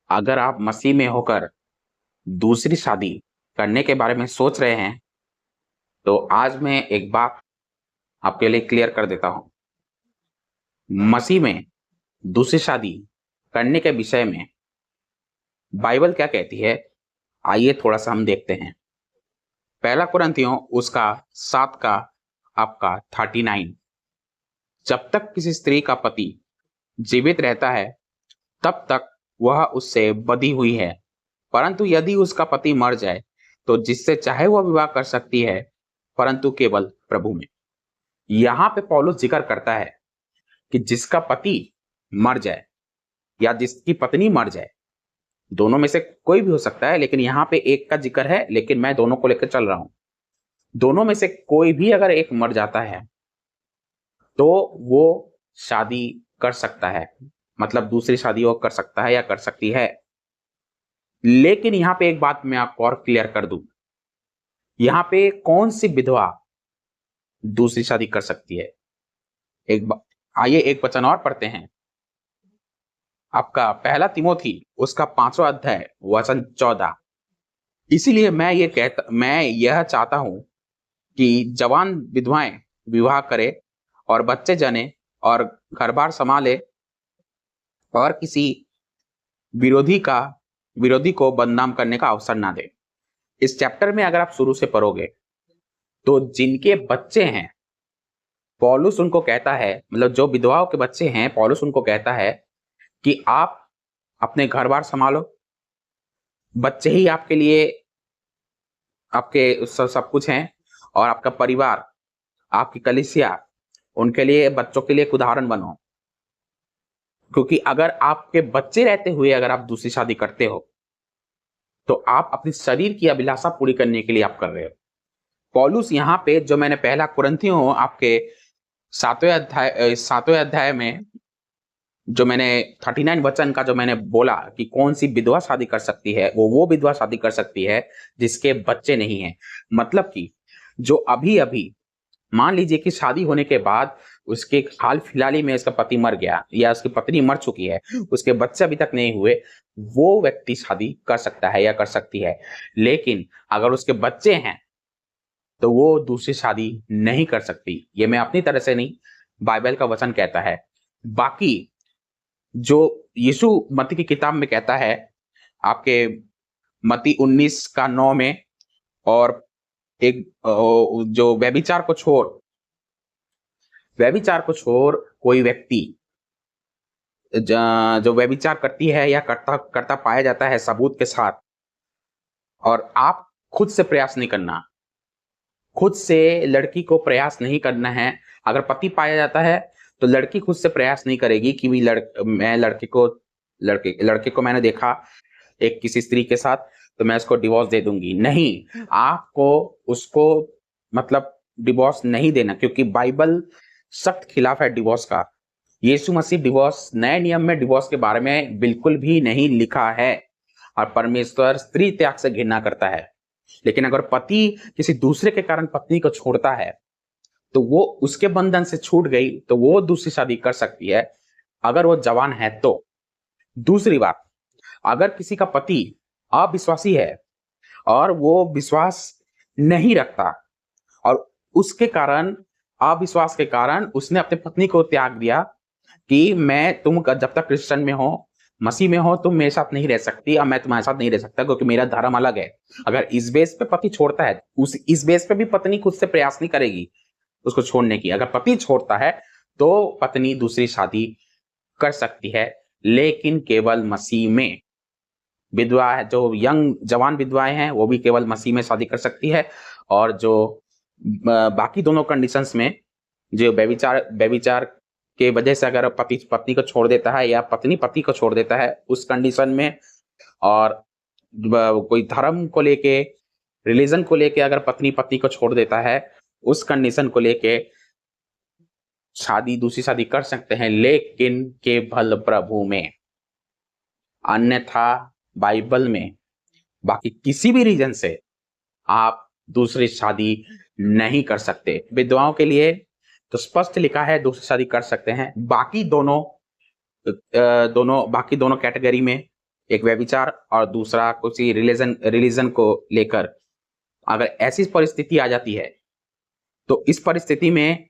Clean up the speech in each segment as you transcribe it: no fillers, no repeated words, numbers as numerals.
अगर आप मसीह में होकर दूसरी शादी करने के बारे में सोच रहे हैं, तो आज मैं एक बात आपके लिए क्लियर कर देता हूँ। मसीह में दूसरी शादी करने के विषय में बाइबल क्या कहती है, आइए थोड़ा-सा हम देखते हैं। पहला कुरिन्थियों उसका 7 का आपका 39। जब तक किसी स्त्री का पति जीवित रहता है, तब तक वह उससे बंधी हुई है। परंतु यदि उसका पति मर जाए, तो जिससे चाहे वह विवाह कर सकती है, परंतु केवल प्रभु में। यहाँ पे पौलुस जिक्र करता है कि जिसका पति मर जाए या जिसकी पत्नी मर जाए, दोनों में से कोई भी हो सकता है, लेकिन यहाँ पे एक का जिक्र है, लेकिन मैं दोनों को लेकर चल रहा हूं। दोनों में से कोई भी अगर एक मर जाता है, तो वो शादी कर सकता है, मतलब दूसरी शादी वो कर सकता है या कर सकती है। लेकिन यहाँ पे एक बात मैं आपको और क्लियर कर दूं, यहाँ पे कौन सी विधवा दूसरी शादी कर सकती है। आइए एक वचन और पढ़ते हैं। आपका पहला तिमोथी उसका 5वां अध्याय वचन 14। इसीलिए मैं यह चाहता हूं कि जवान विधवाएं विवाह करे और बच्चे जने और घर-बार संभाले और किसी विरोधी को बदनाम करने का अवसर ना दे। इस चैप्टर में अगर आप शुरू से पढ़ोगे, तो जिनके बच्चे हैं, पौलुस उनको कहता है, मतलब जो विधवाओं के बच्चे हैं, पौलुस उनको कहता है कि आप अपने घर-बार संभालो। बच्चे ही आपके लिए आपके सब कुछ हैं, और आपका परिवार, आपकी कलीसिया, उनके लिए, बच्चों के लिए एक उदाहरण बनो। क्योंकि अगर आपके बच्चे रहते हुए अगर आप दूसरी शादी करते हो, तो आप अपने शरीर की अभिलाषा पूरी करने के लिए आप कर रहे हो। पौलुस यहाँ पे जो मैंने पहला कुरिन्थियों आपके 7वें अध्याय में जो मैंने 39 वचन का जो मैंने बोला कि कौन सी विधवा शादी कर सकती है, वो विधवा शादी कर सकती है जिसके बच्चे नहीं हैं। मतलब कि जो अभी-अभी मान लीजिए कि शादी होने के बाद उसके हाल फिलहाल ही में उसका पति मर गया या उसकी पत्नी मर चुकी है, उसके बच्चे अभी तक नहीं हुए, वो व्यक्ति शादी कर सकता है या कर सकती है। लेकिन अगर उसके बच्चे हैं, तो वो दूसरी शादी नहीं कर सकती। ये मैं अपनी तरह से नहीं, बाइबल का वचन कहता है। बाकी जो यीशु मत्ती की किताब में कहता है, आपके मत्ती 19 का 9 में, और एक जो व्यभिचार को छोड़ कोई व्यक्ति जो व्यभिचार करती है या करता करता पाया जाता है सबूत के साथ, और आप खुद से प्रयास नहीं करना, खुद से लड़की को प्रयास नहीं करना है। अगर पति पाया जाता है, तो लड़की खुद से प्रयास नहीं करेगी कि मैं लड़के को मैंने देखा एक किसी स्त्री के साथ, तो मैं उसको डिवोर्स दे दूंगी। नहीं, आपको उसको मतलब डिवोर्स नहीं देना, क्योंकि बाइबल सख्त खिलाफ है डिवोर्स का। यीशु मसीह डिवोर्स, नए नियम में डिवोर्स के बारे में बिल्कुल भी नहीं लिखा है, और परमेश्वर स्त्री त्याग से घृणा करता है। लेकिन अगर पति किसी दूसरे के कारण पत्नी को छोड़ता है, तो वो उसके बंधन से छूट गई, तो वो दूसरी शादी कर सकती है, अगर वो जवान है तो। दूसरी बात, अगर किसी का पति अविश्वासी है और वो विश्वास नहीं रखता, और उसके कारण, अविश्वास के कारण उसने अपनी पत्नी को त्याग दिया कि तुम जब तक क्रिश्चियन में हो, मसीह में हो, तुम मेरे साथ नहीं रह सकती और मैं तुम्हारे साथ नहीं रह सकता क्योंकि मेरा धर्म अलग है। अगर इस बेस पे पति छोड़ता है, इस बेस पे भी पत्नी खुद से प्रयास नहीं करेगी उसको छोड़ने की। अगर पति छोड़ता है, तो पत्नी दूसरी शादी कर सकती है, लेकिन केवल मसीह में। विधवा है, जो जवान विधवाएं हैं, वो भी केवल मसीह में शादी कर सकती है। और जो बाकी दोनों कंडीशंस में, जो व्यभिचार के वजह से अगर पति पत्नी को छोड़ देता है या पत्नी पति को छोड़ देता है, उस कंडीशन में, और कोई धर्म को लेके, रिलीजन को लेके अगर पत्नी पति को छोड़ देता है, उस कंडीशन को लेके दूसरी शादी कर सकते हैं, लेकिन केवल प्रभु में। अन्यथा बाइबल में बाकी किसी भी रीजन से आप दूसरी शादी नहीं कर सकते। विधवाओं के लिए तो स्पष्ट लिखा है दूसरी शादी कर सकते हैं। बाकी दोनों कैटेगरी में एक व्यभिचार और दूसरा किसी रिलीजन को लेकर अगर ऐसी परिस्थिति आ जाती है, तो इस परिस्थिति में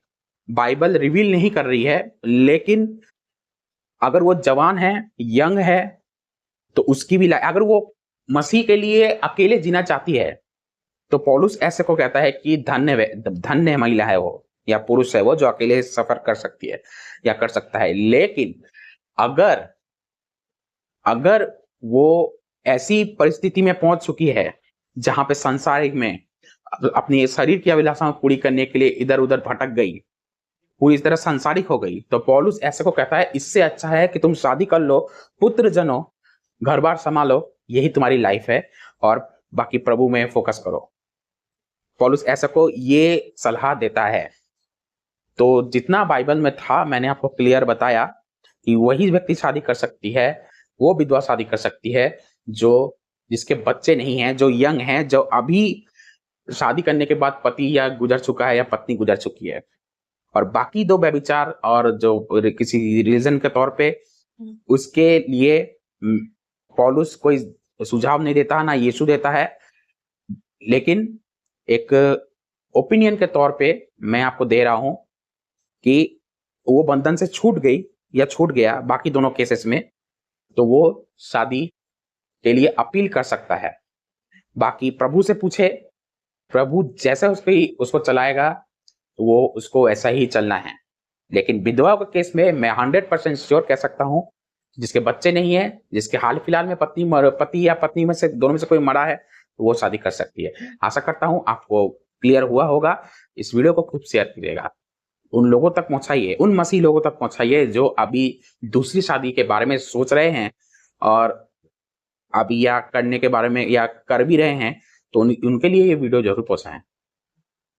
बाइबल रिवील नहीं कर रही है, लेकिन अगर वो जवान है, यंग है, तो उसकी भी अगर वो मसीह के लिए अकेले जीना चाहती है, तो पौलुस ऐसे को कहता है कि धन्य महिला है वो या पुरुष है वो जो अकेले सफर कर सकती है या कर सकता है। लेकिन अगर अगर वो ऐसी परिस्थिति में पहुंच चुकी है जहां पे संसारिक में अपनी शरीर की अभिलाषाओं को पूरी करने के लिए इधर उधर भटक गई, पूरी तरह संसारिक हो गई, तो पौलुस ऐसे को कहता है इससे अच्छा है कि तुम शादी कर लो, पुत्र जनो, घर बार संभालो, यही तुम्हारी लाइफ है, और बाकी प्रभु में फोकस करो। पौलुस ऐसे को ये सलाह देता है। तो जितना बाइबल में था मैंने आपको क्लियर बताया कि वही व्यक्ति शादी कर सकती है, वो विधवा शादी कर सकती है जो जिसके बच्चे नहीं हैं, जो यंग हैं, जो अभी शादी करने के बाद पति या गुजर चुका है या पत्नी गुजर चुकी है। और बाकी दो व्यभिचार और जो किसी रिलीजन के तौर पे, उसके लिए पौलुस कोई सुझाव नहीं देता, ना यीशु देता है, लेकिन एक ओपिनियन के तौर पे मैं आपको दे रहा हूं कि वो बंधन से छूट गई या छूट गया बाकी दोनों केसेस में, तो वो शादी के लिए अपील कर सकता है। बाकी प्रभु से पूछे, प्रभु जैसे उसको चलाएगा वो उसको ऐसा ही चलना है। लेकिन विधवा के केस में मैं 100% श्योर कह सकता हूं, जिसके बच्चे नहीं है, जिसके हाल फिलहाल में पति या पत्नी में से दोनों में से कोई मरा है, तो वो शादी कर सकती है। आशा करता हूं आपको क्लियर हुआ होगा। इस वीडियो को खूब शेयर कीजिएगा, उन लोगों तक पहुंचाइए, उन मसीह लोगों तक पहुंचाइए जो अभी दूसरी शादी के बारे में सोच रहे हैं और अभी या करने के बारे में या कर भी रहे हैं, तो उनके लिए ये वीडियो जरूर पहुंचाएं।